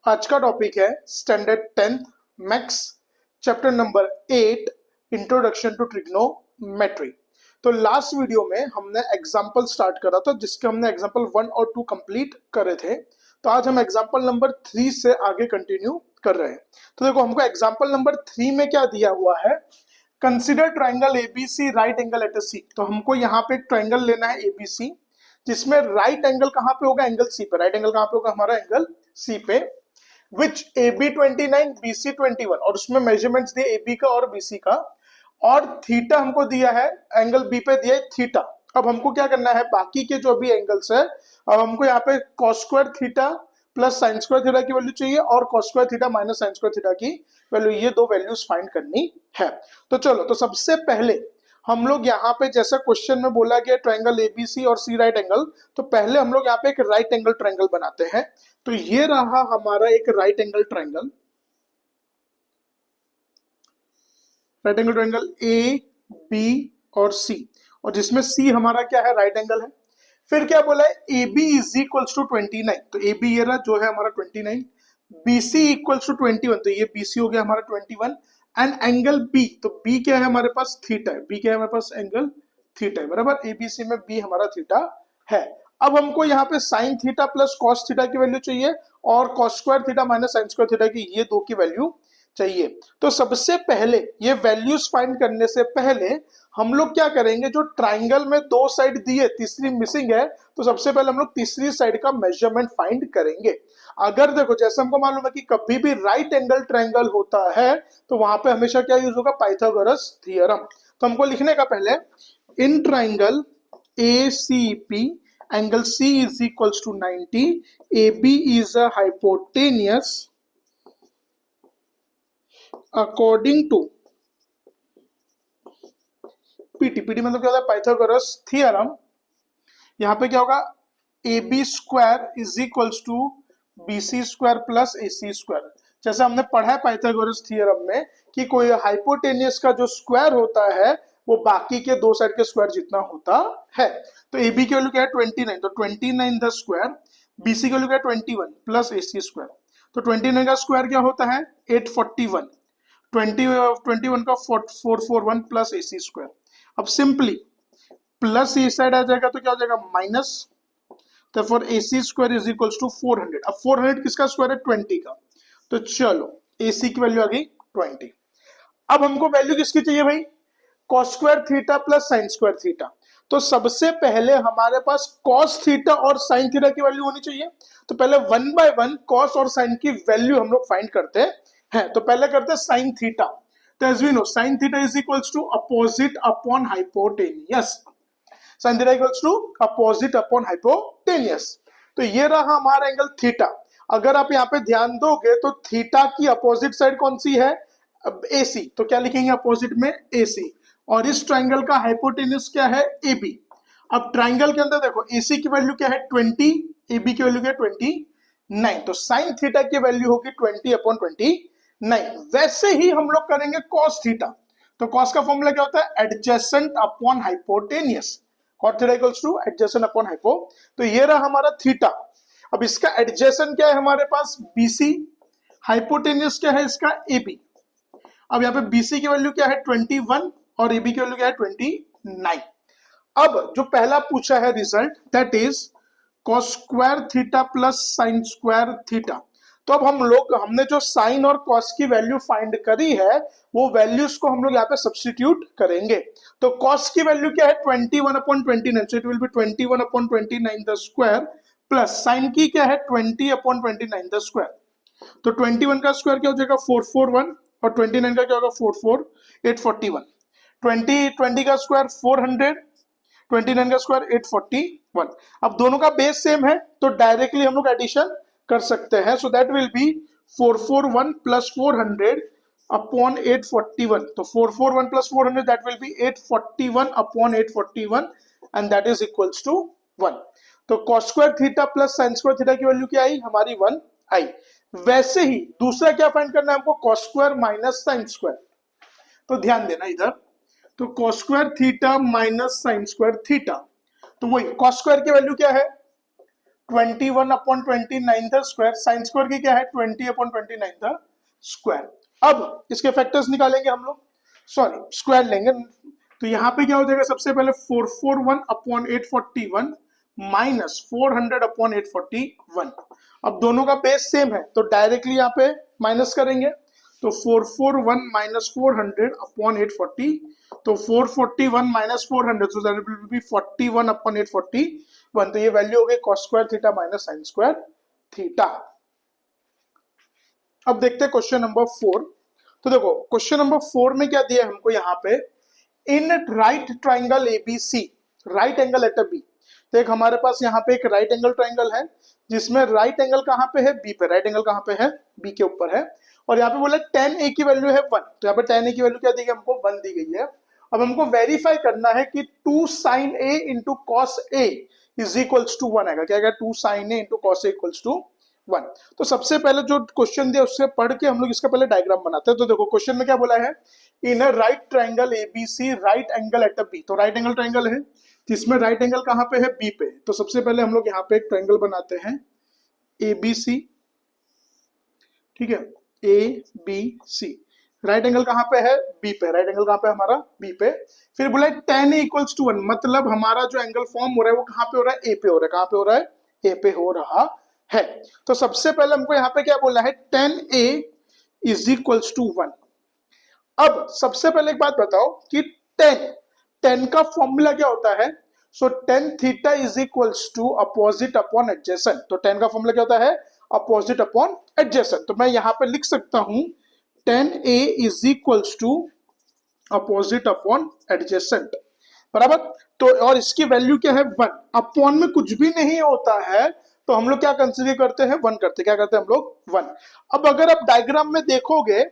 आज का टॉपिक है standard 10th maths chapter number 8 introduction to trigonometry. तो लास्ट वीडियो में हमने एग्जांपल स्टार्ट करा था जिसके हमने एग्जांपल 1 और 2 कंप्लीट करे थे। तो आज हम एग्जांपल नंबर 3 से आगे कंटिन्यू कर रहे हैं। तो देखो हमको एग्जांपल नंबर 3 में क्या दिया हुआ है, consider triangle ABC right angle at C. तो हमको यहाँ पे एक ट्राइंगल लेना है एबीसी जिसमें राइट एंगल कहाँ पे होगा, एंगल सी पे। राइट एंगल कहाँ पे होगा, हमारा एंगल सी पे। विच AB 29 BC 21, और उसमें मेजरमेंट्स दिए AB का और BC का, और थीटा हमको दिया है, एंगल B पे दिया है थीटा। अब हमको क्या करना है, बाकी के जो भी एंगल्स है, अब हमको यहाँ पे cos square theta plus sine square theta की वैल्यू चाहिए और cos square theta minus sign square theta की वैल्यू, ये दो वैल्यूज फाइंड करनी है। तो चलो, तो सबसे पहले हम लोग यहाँ पे जैसा क्वेश्चन में बोला गया ट्राइंगल एबीसी और सी राइट एंगल, तो पहले हम लोग यहाँ पे एक राइट एंगल ट्राइंगल बनाते हैं। तो ये रहा हमारा एक right angle triangle, right angle triangle A B और सी, और जिसमें सी हमारा क्या है, राइट एंगल है। फिर क्या बोला है, A B is equals to 29, तो ए बी ये रहा जो है हमारा 29, बी सी इक्वल्स टू 21, तो ये बी सी हो गया हमारा 21, एंड एंगल बी, तो बी क्या है हमारे पास, थीटा है। बी क्या है हमारे पास, एंगल थीटा है, बराबर। एबीसी में बी हमारा थीटा है। अब हमको यहाँ पे sine theta plus cos theta की वैल्यू चाहिए और cos square theta minus sign square theta की, ये दो की वैल्यू चाहिए। तो सबसे पहले ये वैल्यूज फाइंड करने से पहले हम लोग क्या करेंगे, जो ट्राइंगल में दो साइड दी है, तीसरी मिसिंग है, तो सबसे पहले हम लोग तीसरी साइड का मेजरमेंट फाइंड करेंगे। अगर देखो जैसे हमको मालूम है कि कभी भी राइट एंगल ट्राइंगल होता है तो वहां पे हमेशा क्या यूज होगा, पाइथागोरस थ्योरम। तो हमको लिखने का पहले, in triangle ACP angle C is equals to 90, AB is a hypotenuse according to PT। PT मतलब क्या होता है, पाइथागोरस थ्योरम। यहाँ पे क्या होगा, AB square is equals to BC square plus AC square. जैसे हमने पढ़ा है पाइथागोरस थ्योरम में कि कोई हाइपोटेनियस का जो स्क्वायर होता है वो बाकी के दो साइड के स्क्वायर जितना होता है। तो AB की वैल्यू क्या है 29, तो 29 द स्क्वायर, BC की वैल्यू क्या है 21 प्लस AC स्क्वायर। तो 29 का स्क्वायर क्या होता है 841, 21 का 441 प्लस AC स्क्वायर। अब सिंपली प्लस इस साइड आ जाएगा तो क्या हो जाएगा माइनस, तो for AC square is equals to 400। अब 400 किसका स्क्वायर है, 20 का। तो चलो AC की वैल्यू आ गई 20। अब हमको वैल्यू किसकी चाहिए भाई, cos square theta plus sine square theta. तो सबसे पहले हमारे पास cos थीटा और साइन थीटा की वैल्यू होनी चाहिए। तो पहले 1 बाय 1 cos और साइन की वैल्यू हम लोग फाइंड करते हैं। तो पहले करते हैं साइन थीटा। तो as we know sine theta is equals to opposite upon hypotenuse. Sine theta equals to opposite upon hypotenuse. तो ये रहा हमारा एंगल थीटा। अगर आप यहाँ पे ध्यान दोगे तो थीटा की अपोजिट साइड कौन सी है, AC। तो क्या लिखेंगे अपोजिट में, AC। और इस ट्राइंगल का हाइपोटेन्यूज क्या है, AB। अब ट्राइंगल के अंदर देखो AC की वैल्यू क्या है 20, AB की वैल्यू क्या है 29, तो साइन थीटा की वैल्यू होगी 20 अपॉन 29। वैसे ही हम लोग करेंगे cos थीटा। तो cos का फॉर्मूला क्या होता है, adjacent upon hypotenuse. cos theta equals two adjacent upon hypo. तो ये रहा हमारा थीटा। अब इसका एडजेसेंट क्या है हमारे पास, BC। हाइपोटेनियस क्या है इसका, AB। अब यहाँ पे BC की वैल्यू क्या है 21 और AB की वैल्यू क्या है 29। अब जो पहला पूछा है result, that is cos square theta plus sine square theta. तो अब हमने जो साइन और cos की वैल्यू फाइंड करी है वो वैल्यूज को हम लोग यहाँ पे सब्स्टिट्यूट करेंगे। तो cos की वैल्यू क्या है 21 upon 29, so it will be 21 upon 29 the square, plus sign की क्या है 20 अपॉन 29 द स्क्वायर। तो 21 का स्क्वायर क्या हो जाएगा 441 और 29 का क्या होगा 841। 20 का स्क्वायर 400, 29 का स्क्वायर 841। अब दोनों का बेस सेम है तो डायरेक्टली हम लोग एडिशन कर सकते हैं। So that will be 441 plus 400 upon 841। तो 441 plus 400 that will be 841 upon 841 and that is equals to 1। तो cos square theta plus sine square theta की वैल्यू क्या आई हमारी 1 आई। वैसे ही दूसरा क्या फाइंड करना है हमको, cos square minus sine square. तो ध्यान देना इधर, तो cos square theta minus sign square theta, तो वही cos स्क्वायर की वैल्यू क्या है 21/29 द स्क्वायर, साइन स्क्वायर की क्या है 20/29 द स्क्वायर। अब इसके फैक्टर्स निकालेंगे हम लोग, सॉरी स्क्वायर लेंगे, तो यहाँ पे क्या हो जाएगा, सबसे पहले 441/841 माइनस 400/841। अब दोनों का बेस सेम है तो डायरेक्टली यहाँ पे माइनस करेंगे, तो 441 माइनस 400/840, तो 441 minus 400, so that will B 41/841। तो ये वैल्यू हो गई cos square theta minus sin square theta. अब देखते हैं क्वेश्चन नंबर 4। तो देखो क्वेश्चन नंबर 4 में क्या दिया है हमको, यहाँ पे in right triangle ABC, right angle at a B. तो एक हमारे पास यहाँ पे एक राइट एंगल ट्राइंगल है जिसमें राइट एंगल कहाँ पे है, बी पे, राइट एंगल कहाँ पे है, बी के ऊपर है, और यहाँ पे बोला tan a की वैल्यू है 1, तो यहाँ पे tan a की वैल्यू क्या दी गई हमको, 1 दी गई है। अब हमको वेरीफाई करना है कि 2 sin a into cos a is equals to 1 आएगा, क्या आएगा, 2 sin a into cos a equals to 1। तो सबसे पहले जो क्वेश्चन दिया उससे पढ़ के हम लोग इसका पहले डायग्राम बनाते हैं। तो देखो क्वेश्चन में क्या बोला है, in a right triangle ABC right angle at a B, तो राइट एंगल ट्राइंगल है जिसमें राइट एंगल कहाँ पे है, बी पे। तो सबसे पहले हम लोग यहाँ पे एक ट्राइंगल बनाते हैं एबीसी, ठीक है, A B C, right angle कहाँ पे है, बी पे, राइट एंगल कहाँ पे हमारा, बी पे। फिर बोला tan a इक्वल्स टू 1, मतलब हमारा जो एंगल फॉर्म हो रहा है वो कहाँ पे हो रहा है, ए पे हो रहा है, कहाँ पे हो रहा है, ए पे हो रहा है। तो सबसे पहले हमको यहाँ पे क्या बोला है, tan a is equals to 1। अब सबसे पहले एक बात बताओ कि tan का फॉर्मूला क्या होता है, so tan theta is equals to opposite upon adjacent. तो tan का फॉर्मूला क्या होता है, अपोजिट अपॉन एडजेसेंट। तो मैं यहां पे लिख सकता हूं tan a is equals to opposite upon adjacent, बराबर। तो और इसकी वैल्यू क्या है, 1। अपॉन में कुछ भी नहीं होता है तो हम लोग क्या कंसीडर करते हैं, 1 करते, क्या करते हैं हम लोग, 1। अब अगर आप डायग्राम में देखोगे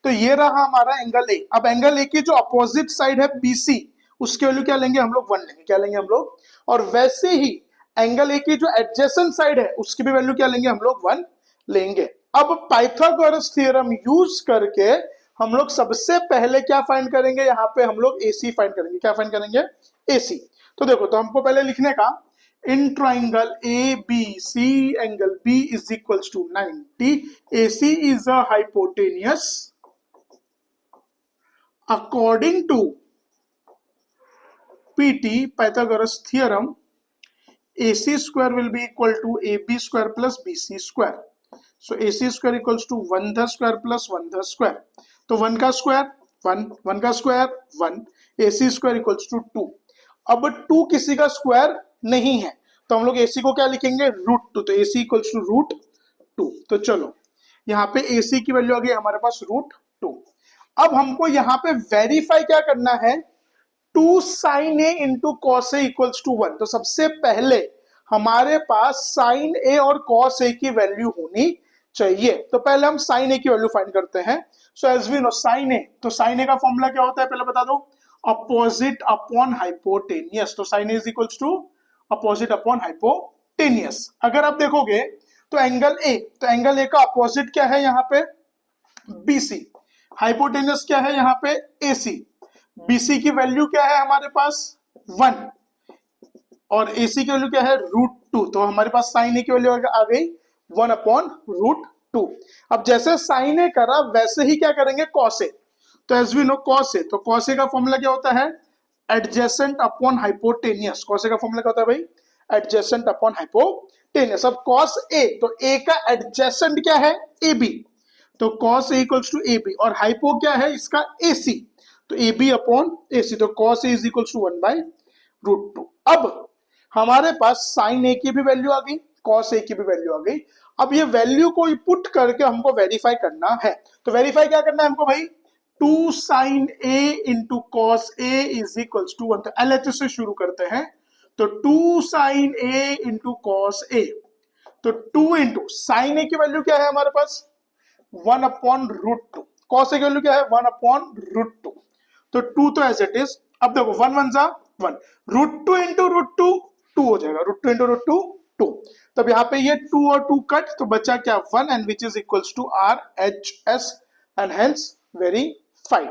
तो ये रहा हमारा एंगल ए। अब एंगल ए की जो अपोजिट साइड है बीसी, उसकी वैल्यू क्या लेंगे हम लोग, 1 लेंगे, क्या लेंगे हम लोग। और वैसे ही एंगल ए की जो एडजेसेंट साइड है उसकी भी वैल्यू क्या लेंगे हम लोग, 1 लेंगे। अब पाइथागोरस थ्योरम यूज करके हम लोग सबसे पहले क्या फाइंड करेंगे, यहाँ पे हम लोग एसी फाइंड करेंगे, क्या फाइंड करेंगे, एसी। तो देखो, तो हमको पहले लिखने का, in triangle A B C angle B is equals to 90, AC is a hypotenuse according to PT Pythagoras theorem, AC square will be equal to AB square plus BC square. So AC square equals to 1 the square plus 1 the square. तो 1 का square 1, 1 का square 1, AC square equals to 2। अब 2 किसी का square नहीं है तो हम लोग AC को क्या लिखेंगे, √2। तो AC equals to √2। तो चलो यहाँ पे AC की वैल्यू आ गई हमारे पास √2। अब हमको यहाँ पे वेरीफाई क्या करना है, 2 sin a into cos A equals to 1। तो सबसे पहले हमारे पास sin a और cos a की वैल्यू होनी चाहिए। तो पहले हम sin a की वैल्यू फाइंड करते हैं। So as we know sin a, तो sin a का फॉर्मूला क्या होता है पहले बता दो, अपोजिट अपॉन हाइपोटेनियस। तो sin a is equals to opposite upon hypotenuse. अगर आप देखोगे तो एंगल a, तो एंगल a का अपोजिट क्या है यहाँ पे, BC, हाइपोटेनियस क्या है यहाँ पे, AC। BC की वैल्यू क्या है हमारे पास 1 और AC की वैल्यू क्या है √2। तो हमारे पास sin A की वैल्यू आ गई 1 अपॉन √2। अब जैसे sin A करा वैसे ही क्या करेंगे cos A। तो as we know cos A, तो cos A का फॉर्मूला क्या होता है, adjacent upon hypotenuse. cos A का फॉर्मूला क्या होता है भाई, एडजेसेंट अपॉन हाइपोटेनियस। अब cos A, तो A का एडजेसेंट क्या है, AB, तो cos A equals to AB, और हाइपो क्या है इसका AC, तो AB अपॉन AC। तो cos A is equals to 1 by √2। अब हमारे पास sin A की भी वैल्यू आ गई, cos A की भी वैल्यू आ गई। अब ये वैल्यू को पुट करके हमको वेरीफाई करना है। तो वेरीफाई क्या करना है हमको भाई, 2 sin A into cos A is equals to 1। तो LHS से शुरू करते हैं। तो 2 sin A into cos A, तो 2 इंटू साइन ए की वैल्यू क्या है हमारे पास 1 अपॉन √2, cos A की वैल्यू क्या है 1 अपॉन √2। तो 2 तो एज इट इज। अब देखो 1 1 जा 1, √2 इंटू √2 2 हो जाएगा, √2 इंटू √2 2। तब यहाँ पे ये 2 और 2 कट, तो बचा क्या 1, and which is equals to RHS, and hence verified.